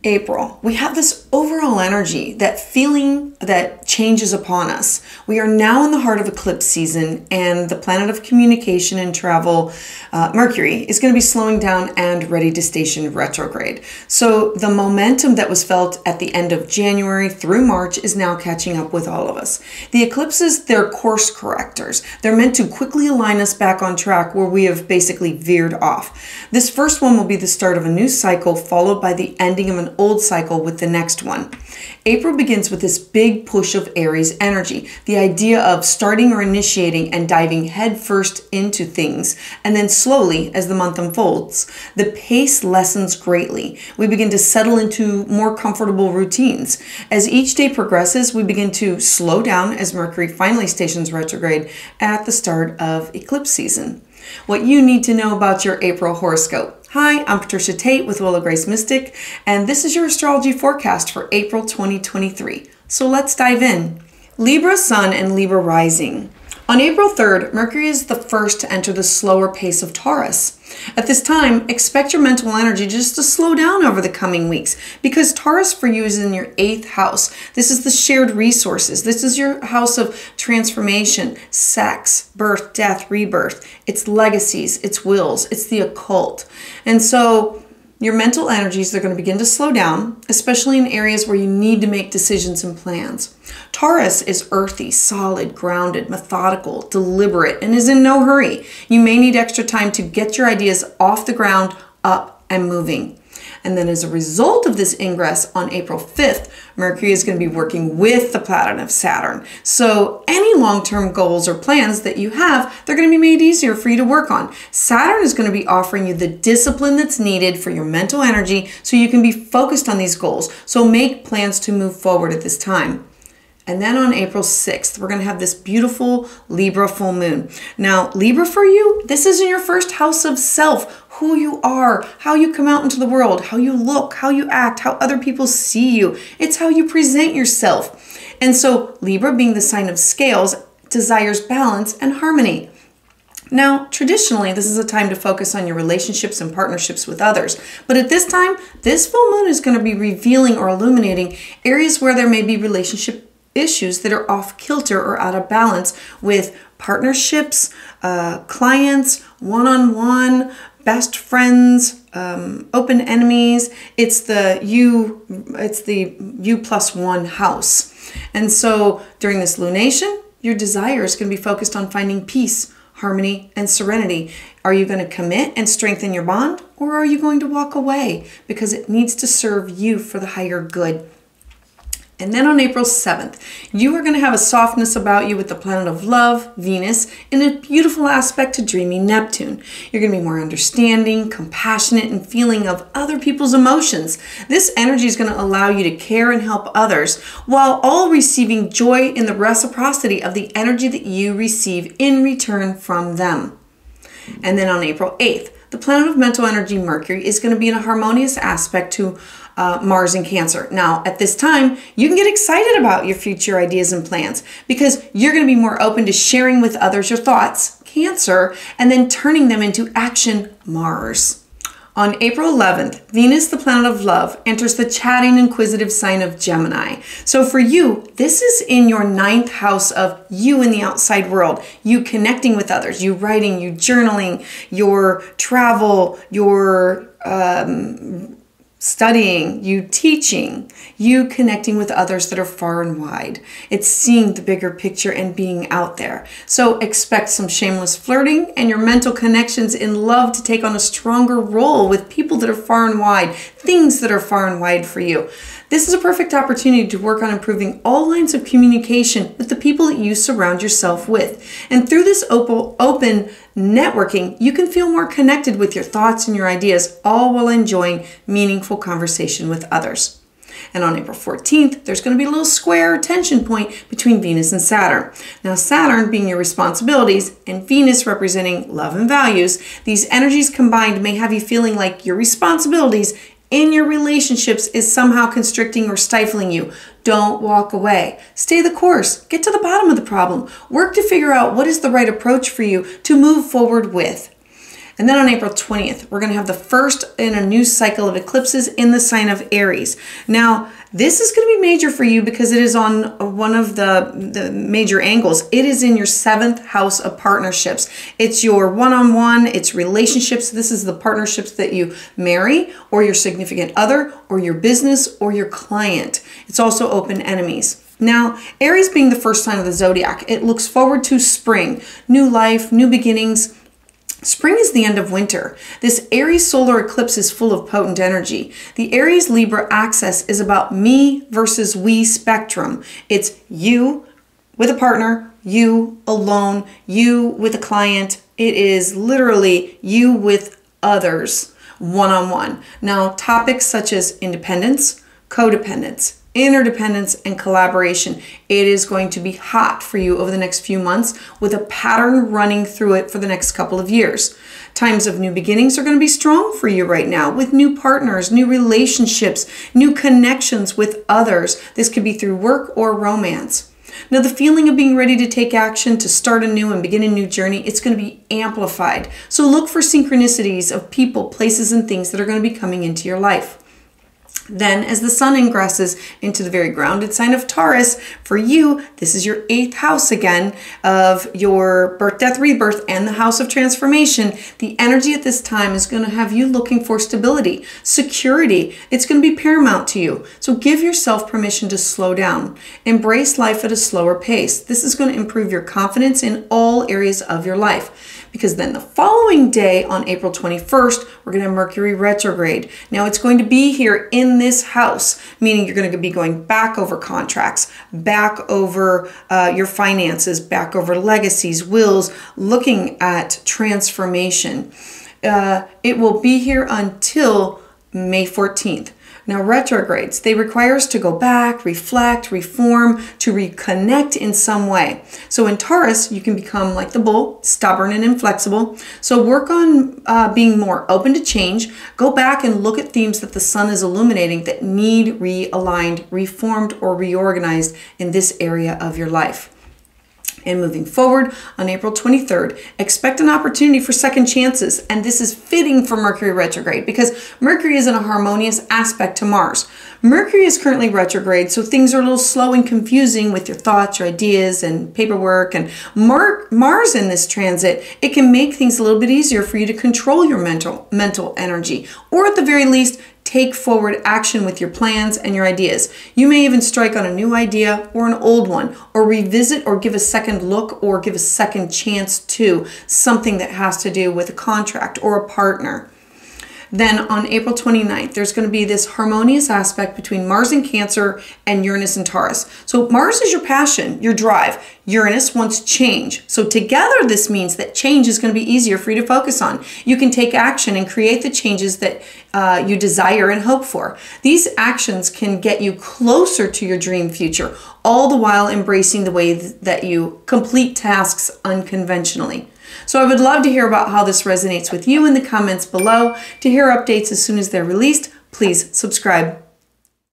April, we have this overall energy, that feeling that changes upon us. We are now in the heart of eclipse season, and the planet of communication and travel, Mercury, is going to be slowing down and ready to station retrograde. So the momentum that was felt at the end of January through March is now catching up with all of us. The eclipses, they're course correctors. They're meant to quickly align us back on track where we have basically veered off. This first one will be the start of a new cycle, followed by the ending of an old cycle with the next one. April begins with this big push of Aries energy, the idea of starting or initiating and diving headfirst into things, and then slowly, as the month unfolds, the pace lessens greatly. We begin to settle into more comfortable routines. As each day progresses, we begin to slow down as Mercury finally stations retrograde at the start of eclipse season. What you need to know about your April horoscope. Hi, I'm Patricia Tate with Will of Grace Mystic, and this is your astrology forecast for April 2023. So let's dive in. Libra Sun and Libra Rising. On April 3rd, Mercury is the first to enter the slower pace of Taurus. At this time, expect your mental energy just to slow down over the coming weeks, because Taurus for you is in your 8th house. This is the shared resources. This is your house of transformation, sex, birth, death, rebirth. It's legacies, it's wills, it's the occult. And so your mental energies, they're going to begin to slow down, especially in areas where you need to make decisions and plans. Taurus is earthy, solid, grounded, methodical, deliberate, and is in no hurry. You may need extra time to get your ideas off the ground, up, and moving. And then as a result of this ingress on April 5th, Mercury is going to be working with the planet of Saturn. So any long-term goals or plans that you have, they're going to be made easier for you to work on. Saturn is going to be offering you the discipline that's needed for your mental energy so you can be focused on these goals. So make plans to move forward at this time. And then on April 6th, we're going to have this beautiful Libra full moon. Now, Libra for you, this is in your first house of self, who you are, how you come out into the world, how you look, how you act, how other people see you. It's how you present yourself. And so Libra, being the sign of scales, desires balance and harmony. Now, traditionally, this is a time to focus on your relationships and partnerships with others. But at this time, this full moon is going to be revealing or illuminating areas where there may be relationship issues that are off kilter or out of balance with partnerships, clients, one-on-one, best friends, open enemies. It's the U+1 house. And so during this lunation, your desire is going to be focused on finding peace, harmony, and serenity. Are you going to commit and strengthen your bond, or are you going to walk away because it needs to serve you for the higher good? And then on April 7th, you are going to have a softness about you with the planet of love, Venus, in a beautiful aspect to dreamy Neptune. You're going to be more understanding, compassionate, and feeling of other people's emotions. This energy is going to allow you to care and help others, while all receiving joy in the reciprocity of the energy that you receive in return from them. And then on April 8th, the planet of mental energy, Mercury, is going to be in a harmonious aspect to Mars in Cancer. Now, at this time, you can get excited about your future ideas and plans because you're going to be more open to sharing with others your thoughts, Cancer, and then turning them into action, Mars. On April 11th, Venus, the planet of love, enters the chatting, inquisitive sign of Gemini. So for you, this is in your 9th house of you in the outside world, you connecting with others, you writing, you journaling, your travel, your studying, you teaching, you connecting with others that are far and wide. It's seeing the bigger picture and being out there. So expect some shameless flirting and your mental connections in love to take on a stronger role with people that are far and wide, things that are far and wide for you. This is a perfect opportunity to work on improving all lines of communication with the people that you surround yourself with. And through this open networking, you can feel more connected with your thoughts and your ideas, all while enjoying meaningful conversation with others. And on April 14th, there's going to be a little square tension point between Venus and Saturn. Now, Saturn being your responsibilities and Venus representing love and values, these energies combined may have you feeling like your responsibilities in your relationships is somehow constricting or stifling you. Don't walk away. Stay the course. Get to the bottom of the problem. Work to figure out what is the right approach for you to move forward with. And then on April 20th, we're going to have the first in a new cycle of eclipses in the sign of Aries. Now, this is going to be major for you because it is on one of the major angles. It is in your 7th house of partnerships. It's your one-on-one, it's relationships. This is the partnerships that you marry or your significant other or your business or your client. It's also open enemies. Now, Aries being the first sign of the zodiac, it looks forward to spring, new life, new beginnings. Spring is the end of winter. This Aries solar eclipse is full of potent energy. The Aries Libra axis is about me versus we spectrum. It's you with a partner, you alone, you with a client. It is literally you with others, one-on-one. Now, topics such as independence, codependence, interdependence, and collaboration. It is going to be hot for you over the next few months with a pattern running through it for the next couple of years. Times of new beginnings are going to be strong for you right now with new partners, new relationships, new connections with others. This could be through work or romance. Now, the feeling of being ready to take action, to start anew and begin a new journey, it's going to be amplified. So look for synchronicities of people, places, and things that are going to be coming into your life. Then, as the sun ingresses into the very grounded sign of Taurus, for you, this is your 8th house again of your birth, death, rebirth, and the house of transformation. The energy at this time is going to have you looking for stability, security. It's going to be paramount to you. So give yourself permission to slow down. Embrace life at a slower pace. This is going to improve your confidence in all areas of your life. Because then the following day on April 21st, we're going to have Mercury retrograde. Now it's going to be here in this house, meaning you're going to be going back over contracts, back over your finances, back over legacies, wills, looking at transformation. It will be here until May 14th. Now, retrogrades, they require us to go back, reflect, reform, to reconnect in some way. So in Taurus, you can become like the bull, stubborn and inflexible. So work on being more open to change. Go back and look at themes that the sun is illuminating that need realigned, reformed, or reorganized in this area of your life. And moving forward on April 23rd, expect an opportunity for second chances. And this is fitting for Mercury retrograde because Mercury is in a harmonious aspect to Mars. Mercury is currently retrograde, so things are a little slow and confusing with your thoughts, your ideas, and paperwork. And Mars in this transit, it can make things a little bit easier for you to control your mental energy, or at the very least, take forward action with your plans and your ideas. You may even strike on a new idea or an old one, or revisit or give a second look or give a second chance to something that has to do with a contract or a partner. Then on April 29th, there's going to be this harmonious aspect between Mars in Cancer and Uranus in Taurus. So Mars is your passion, your drive. Uranus wants change. So together, this means that change is going to be easier for you to focus on. You can take action and create the changes that you desire and hope for. These actions can get you closer to your dream future, all the while embracing the way that you complete tasks unconventionally. So I would love to hear about how this resonates with you in the comments below. To hear updates as soon as they're released, please subscribe.